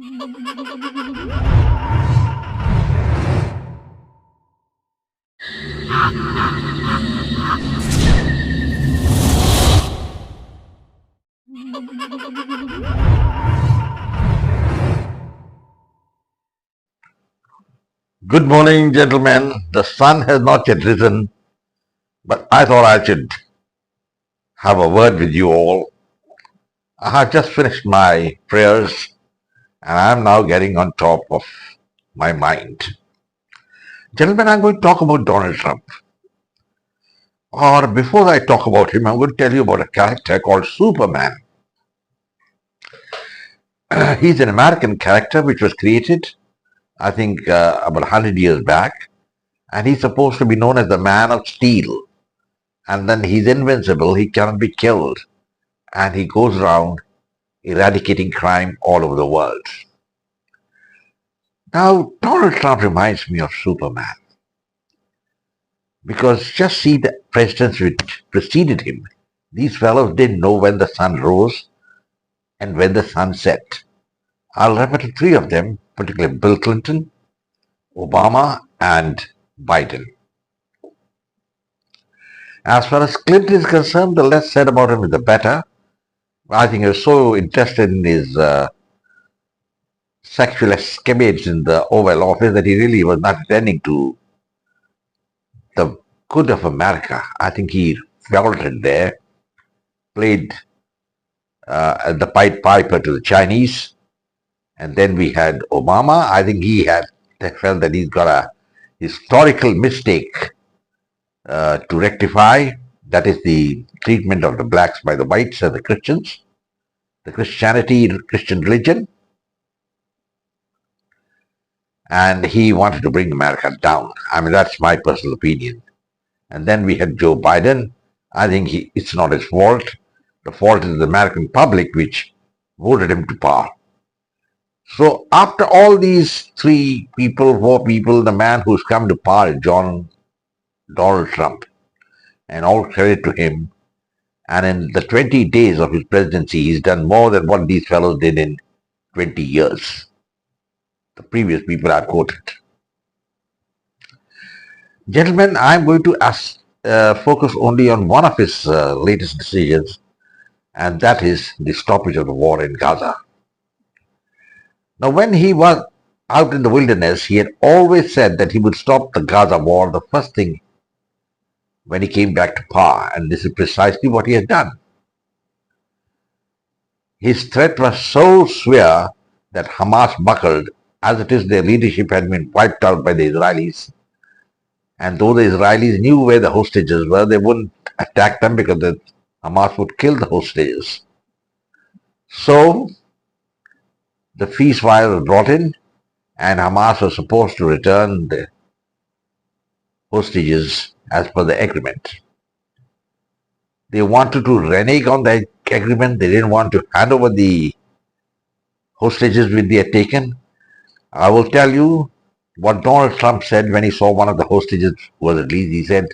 Good morning, gentlemen. The sun has not yet risen, but I thought I should have a word with you all. I have just finished my prayers and I am now getting on top of my mind. Gentlemen, I'm going to talk about Donald Trump. Or before I talk about him, I'm going to tell you about a character called Superman. He's an American character which was created, I think, about 100 years back. And he's supposed to be known as the Man of Steel. And then he's invincible, he cannot be killed. And he goes around eradicating crime all over the world. Now, Donald Trump reminds me of Superman because just see the presidents which preceded him. These fellows didn't know when the sun rose and when the sun set. I'll refer to three of them, particularly Bill Clinton, Obama, and Biden. As far as Clinton is concerned, the less said about him, the better. I think he was so interested in his sexual escapades in the Oval Office that he really was not attending to the good of America. I think he faltered there, played the Pied Piper to the Chinese, and then we had Obama. I think he had felt that he's got a historical mistake to rectify. That is the treatment of the blacks by the whites and the Christians, the Christian religion. And he wanted to bring America down. I mean, that's my personal opinion. And then we had Joe Biden. I think it's not his fault. The fault is the American public which voted him to power. So after all these three people, four people, the man who's come to power is Donald Trump. And all credit to him. And in the 20 days of his presidency, he's done more than what these fellows did in 20 years. The previous people I've quoted. Gentlemen, I'm going to focus only on one of his latest decisions, and that is the stoppage of the war in Gaza. Now, when he was out in the wilderness, he had always said that he would stop the Gaza war the first thing when he came back to power, and this is precisely what he has done. His threat was so severe that Hamas buckled. As it is, their leadership had been wiped out by the Israelis. And though the Israelis knew where the hostages were, they wouldn't attack them because the Hamas would kill the hostages. So, the ceasefire was brought in, and Hamas was supposed to return the hostages as per the agreement. They wanted to renege on the agreement. They didn't want to hand over the hostages which they had taken. I will tell you what Donald Trump said when he saw one of the hostages who was released. He said,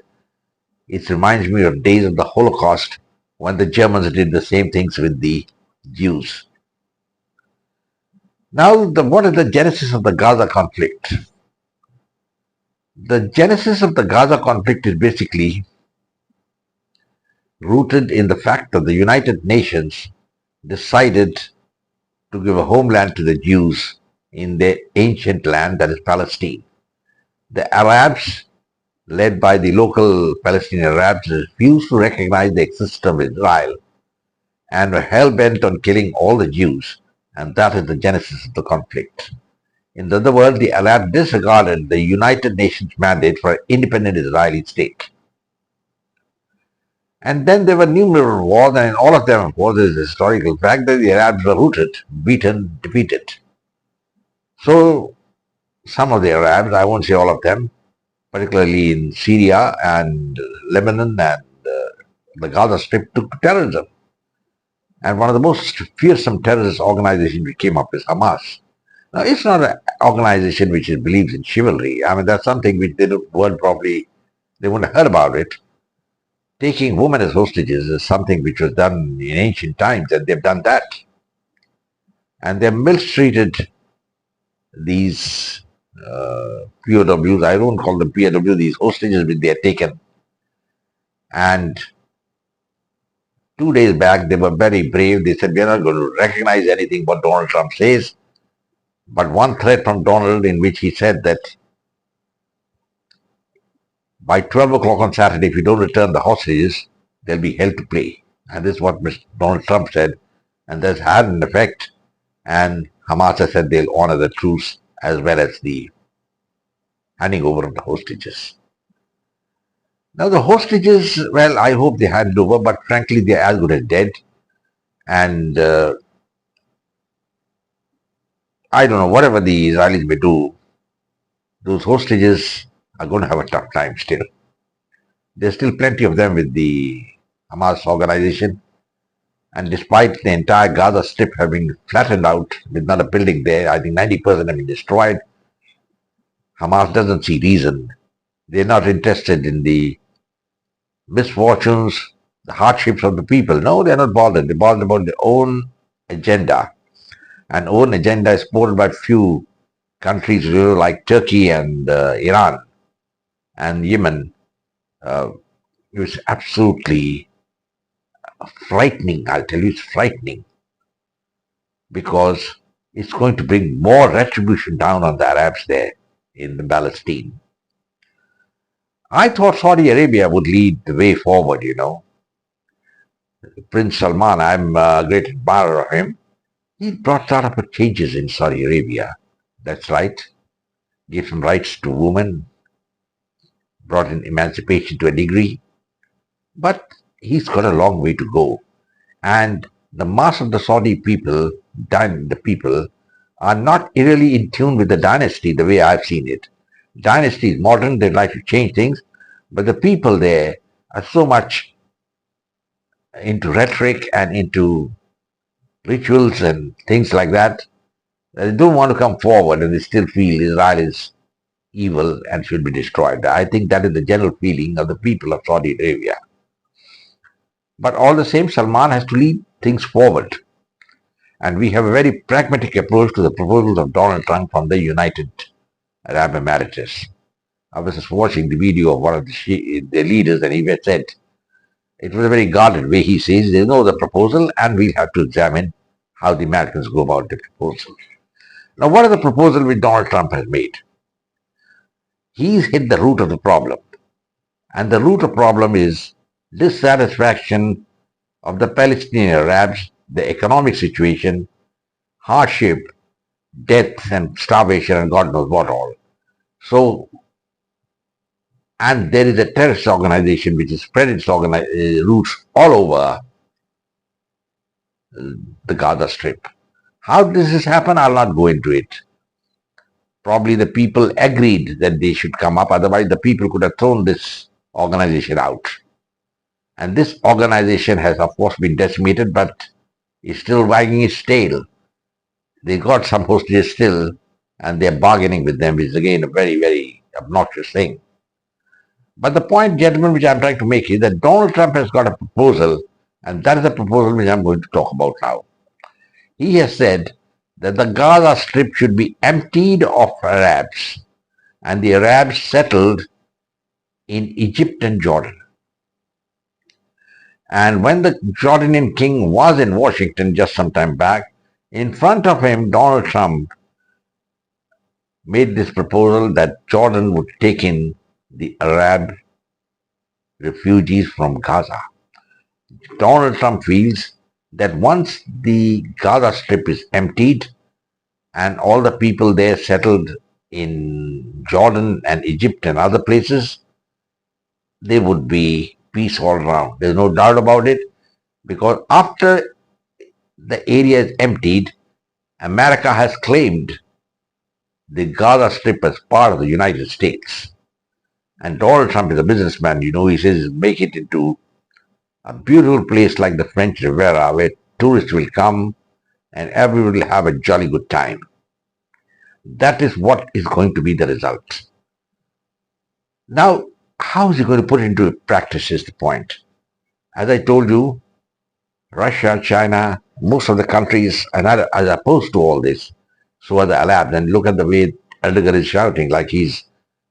it reminds me of days of the Holocaust when the Germans did the same things with the Jews. Now, what is the genesis of the Gaza conflict? The genesis of the Gaza conflict is basically rooted in the fact that the United Nations decided to give a homeland to the Jews in their ancient land, that is Palestine. The Arabs, led by the local Palestinian Arabs, refused to recognize the existence of Israel and were hell-bent on killing all the Jews, and that is the genesis of the conflict. In other words, the Arabs disregarded the United Nations mandate for an independent Israeli state. And then there were numerous wars, and in all of them, of course, there is a historical fact that the Arabs were routed, beaten, defeated. So, some of the Arabs, I won't say all of them, particularly in Syria and Lebanon and the Gaza Strip, took to terrorism. And one of the most fearsome terrorist organizations which came up is Hamas. Now, it's not an organization which believes in chivalry. I mean, that's something which they wouldn't have heard about it. Taking women as hostages is something which was done in ancient times, and they've done that. And they're mistreated these POWs, I don't call them POWs, these hostages which they had taken. And 2 days back, they were very brave. They said, we are not going to recognize anything what Donald Trump says. But one threat from Donald in which he said that by 12 o'clock on Saturday, if you don't return the hostages, they'll be held to play. And this is what Mr. Donald Trump said. And that's had an effect. And Hamas has said they'll honor the truce as well as the handing over of the hostages. Now the hostages, well, I hope they hand over, but frankly, they're as good as dead. And I don't know, whatever the Israelis may do, those hostages are going to have a tough time still. There's still plenty of them with the Hamas organization. And despite the entire Gaza Strip having flattened out with not a building there, I think 90% have been destroyed, Hamas doesn't see reason. They're not interested in the misfortunes, the hardships of the people. No, they're not bothered. They're bothered about their own agenda. And own agenda is supported by few countries like Turkey and Iran and Yemen. It was absolutely frightening. I'll tell you, it's frightening because it's going to bring more retribution down on the Arabs there in Palestine. I thought Saudi Arabia would lead the way forward, you know. Prince Salman, I'm a great admirer of him. He brought a lot of changes in Saudi Arabia. That's right. Gave some rights to women, brought in emancipation to a degree. But he's got a long way to go. And the mass of the Saudi people, the people, are not really in tune with the dynasty the way I've seen it. Dynasty is modern, they like to change things, but the people there are so much into rhetoric and into rituals and things like that they don't want to come forward, and they still feel Israel is evil and should be destroyed. I think that is the general feeling of the people of Saudi Arabia. But all the same, Salman has to lead things forward. And we have a very pragmatic approach to the proposals of Donald Trump from the United Arab Emirates. I was just watching the video of one of the leaders, and he had said, it was a very guarded way. He says, they know the proposal, and we'll have to examine how the Americans go about the proposal. Now, what is the proposal which Donald Trump has made? He's hit the root of the problem. And the root of the problem is dissatisfaction of the Palestinian Arabs, the economic situation, hardship, death and starvation and God knows what all. So, and there is a terrorist organization which has spread its roots all over the Gaza Strip. How does this happen? I'll not go into it. Probably the people agreed that they should come up, otherwise the people could have thrown this organization out. And this organization has of course been decimated, but is still wagging its tail. They got some hostages still, and they're bargaining with them, which is again a very, very obnoxious thing. But the point, gentlemen, which I'm trying to make is that Donald Trump has got a proposal, and that is the proposal which I'm going to talk about now. He has said that the Gaza Strip should be emptied of Arabs, and the Arabs settled in Egypt and Jordan. And when the Jordanian king was in Washington just some time back, in front of him, Donald Trump made this proposal that Jordan would take in the Arab refugees from Gaza. Donald Trump feels that once the Gaza Strip is emptied and all the people there settled in Jordan and Egypt and other places, there would be peace all around. There's no doubt about it, because after the area is emptied, America has claimed the Gaza Strip as part of the United States. And Donald Trump is a businessman, you know, he says make it into a beautiful place like the French Rivera where tourists will come and everyone will have a jolly good time. That is what is going to be the result. Now, how is he going to put it into practice is the point. As I told you, Russia, China, most of the countries are opposed to all this. So are the Arabs. And look at the way Erdogan is shouting like he's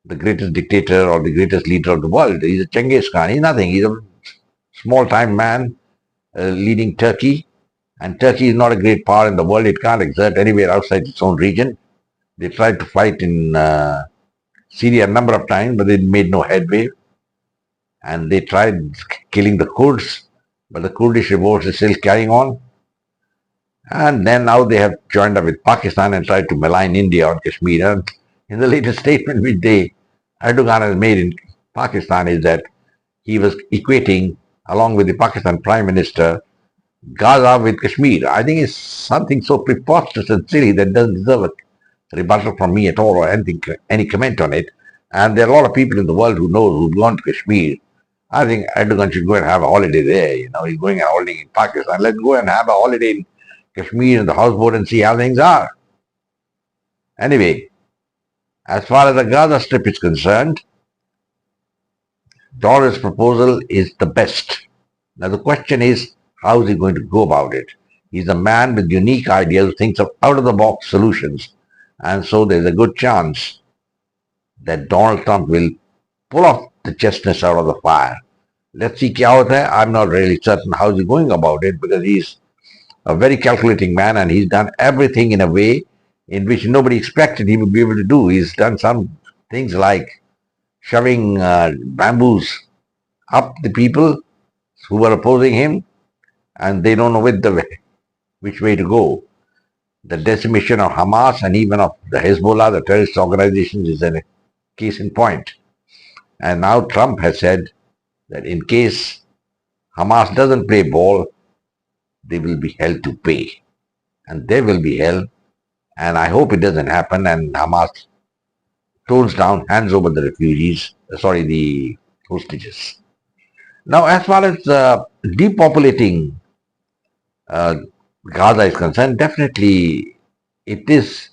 the greatest dictator or the greatest leader of the world. He's a Genghis Khan. He's nothing. He's a small-time man leading Turkey. And Turkey is not a great power in the world. It can't exert anywhere outside its own region. They tried to fight in Syria a number of times, but they made no headway. And they tried killing the Kurds, but the Kurdish revolt is still carrying on. And then now they have joined up with Pakistan and tried to malign India on Kashmir. And in the latest statement which Erdogan has made in Pakistan is that he was equating, along with the Pakistan Prime Minister, Gaza with Kashmir. I think it's something so preposterous and silly that doesn't deserve a rebuttal from me at all or anything, any comment on it. And there are a lot of people in the world who know who've gone to Kashmir. I think Erdogan should go and have a holiday there. You know, he's going on holiday in Pakistan. Let's go and have a holiday in Kashmir in the houseboat and see how things are. Anyway, as far as the Gaza Strip is concerned, Donald's proposal is the best. Now the question is, how is he going to go about it? He's a man with unique ideas who thinks of out-of-the-box solutions. And so there's a good chance that Donald Trump will pull off the chestnuts out of the fire. Let's see kya hota hai. I'm not really certain how he's going about it because he's a very calculating man and he's done everything in a way in which nobody expected he would be able to do. He's done some things like shoving bamboos up the people who were opposing him and they don't know which way to go. The decimation of Hamas and even of the Hezbollah, the terrorist organizations, is a case in point. And now Trump has said that in case Hamas doesn't play ball, they will be held to pay. And they will be held. And I hope it doesn't happen and Hamas tones down, hands over the the hostages. Now, as far as depopulating Gaza is concerned, definitely it is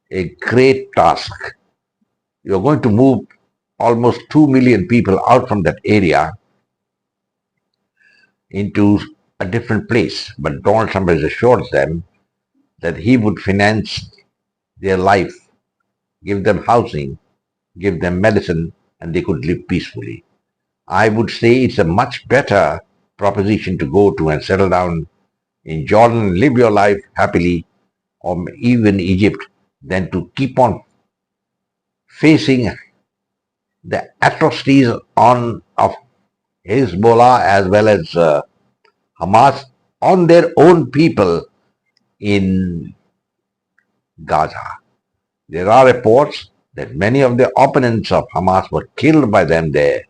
a great task. You're going to move almost 2 million people out from that area into a different place. But Donald Trump has assured them that he would finance their life, give them housing, give them medicine, and they could live peacefully. I would say it's a much better proposition to go to and settle down in Jordan and live your life happily, or even Egypt, than to keep on facing the atrocities of Hezbollah as well as Hamas on their own people in Gaza. There are reports that many of the opponents of Hamas were killed by them there.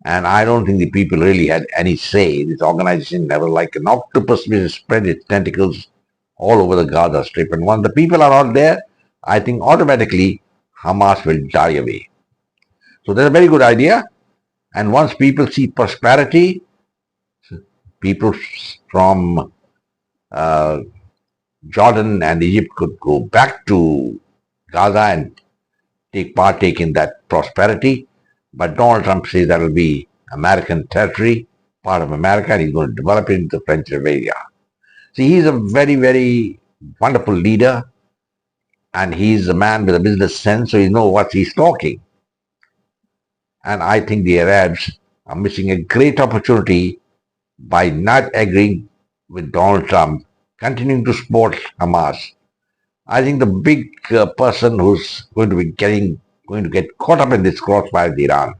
And I don't think the people really had any say. This organization never like an octopus which has spread its tentacles all over the Gaza Strip. And once the people are not there, I think automatically Hamas will die away. So that's a very good idea. And once people see prosperity, people from Jordan and Egypt could go back to Gaza and partake in that prosperity. But Donald Trump says that will be American territory, part of America, and he's going to develop it into French Rivera. See, he's a very, very wonderful leader, and he's a man with a business sense, so he knows what he's talking. And I think the Arabs are missing a great opportunity by not agreeing with Donald Trump, continuing to support Hamas. I think the big person who's going to get caught up in this crossfire is Iran.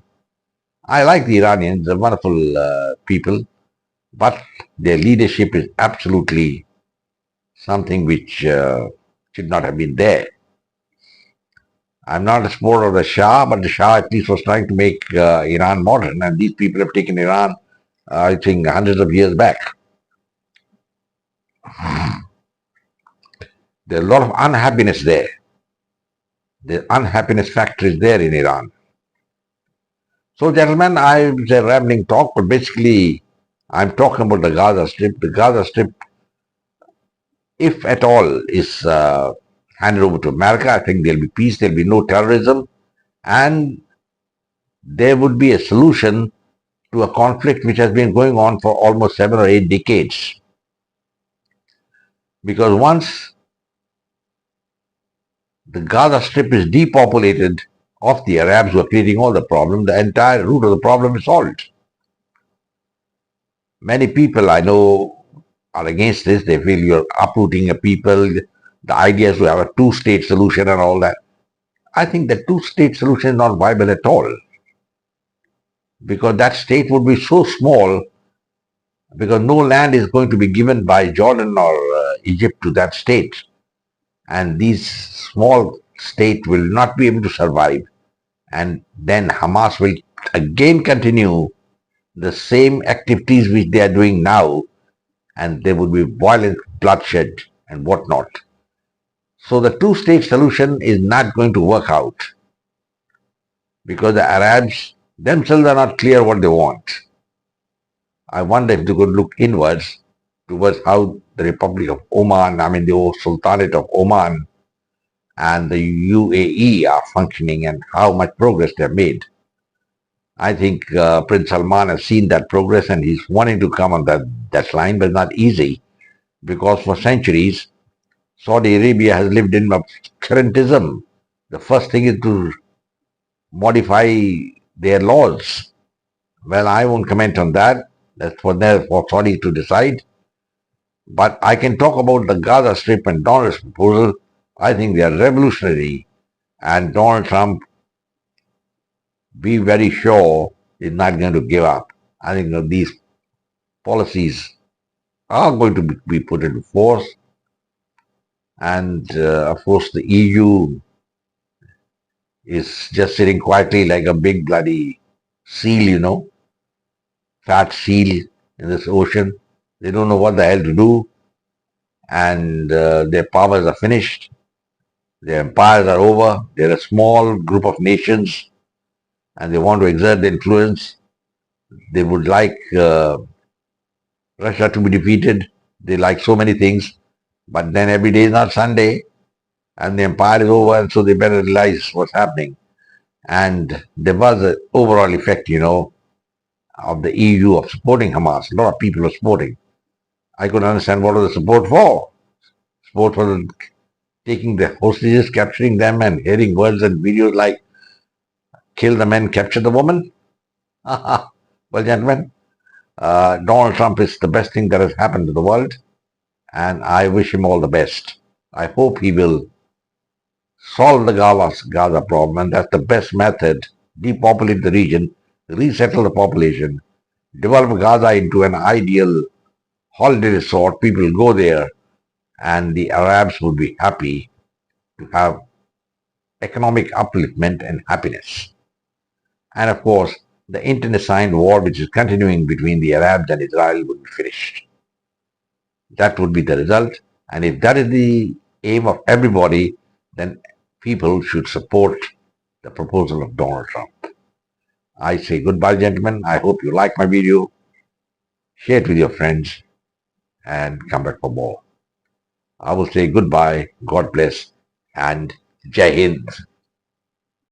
I like the Iranians, they're wonderful people, but their leadership is absolutely something which should not have been there. I'm not a supporter of the Shah, but the Shah at least was trying to make Iran modern, and these people have taken Iran, I think, hundreds of years back. There's a lot of unhappiness there. The unhappiness factor is there in Iran. So, gentlemen, it's a rambling talk, but basically, I'm talking about the Gaza Strip. The Gaza Strip, if at all, is handed over to America. I think there'll be peace, there'll be no terrorism, and there would be a solution to a conflict which has been going on for almost 7 or 8 decades. Because once the Gaza Strip is depopulated of the Arabs who are creating all the problem, the entire root of the problem is solved. Many people I know are against this. They feel you're uprooting a people. The idea is to have a two-state solution and all that. I think the two-state solution is not viable at all because that state would be so small because no land is going to be given by Jordan or Egypt to that state. And these small state will not be able to survive. And then Hamas will again continue the same activities which they are doing now, and there would be violent bloodshed and whatnot. So the two-state solution is not going to work out because the Arabs themselves are not clear what they want. I wonder if they could look inwards towards how the Republic of Oman, the old Sultanate of Oman and the UAE are functioning and how much progress they've made. I think Prince Salman has seen that progress and he's wanting to come on that line, but it's not easy because for centuries, Saudi Arabia has lived in currentism. The first thing is to modify their laws. Well, I won't comment on that. That's for Saudi to decide. But I can talk about the Gaza Strip and Donald's proposal. I think they are revolutionary. And Donald Trump, be very sure, is not going to give up. I think these policies are going to be put into force. And of course, the EU is just sitting quietly like a big bloody seal, fat seal in this ocean. They don't know what the hell to do. And their powers are finished. Their empires are over. They're a small group of nations and they want to exert the influence. They would like Russia to be defeated. They like so many things. But then every day is not Sunday and the empire is over and so they better realize what's happening. And there was an overall effect, of the EU of supporting Hamas. A lot of people were supporting. I couldn't understand what was the support for. Support for taking the hostages, capturing them, and hearing words and videos like kill the men, capture the woman. Well, gentlemen, Donald Trump is the best thing that has happened to the world, and I wish him all the best. I hope he will solve the Gaza problem, and that's the best method. Depopulate the region, resettle the population, develop Gaza into an ideal holiday resort. People will go there, and the Arabs would be happy to have economic upliftment and happiness. And of course, the internecine war which is continuing between the Arabs and Israel would be finished. That would be the result. And if that is the aim of everybody, then people should support the proposal of Donald Trump. I say goodbye, gentlemen. I hope you like my video. Share it with your friends and come back for more. I will say goodbye, God bless, and Jai Hind.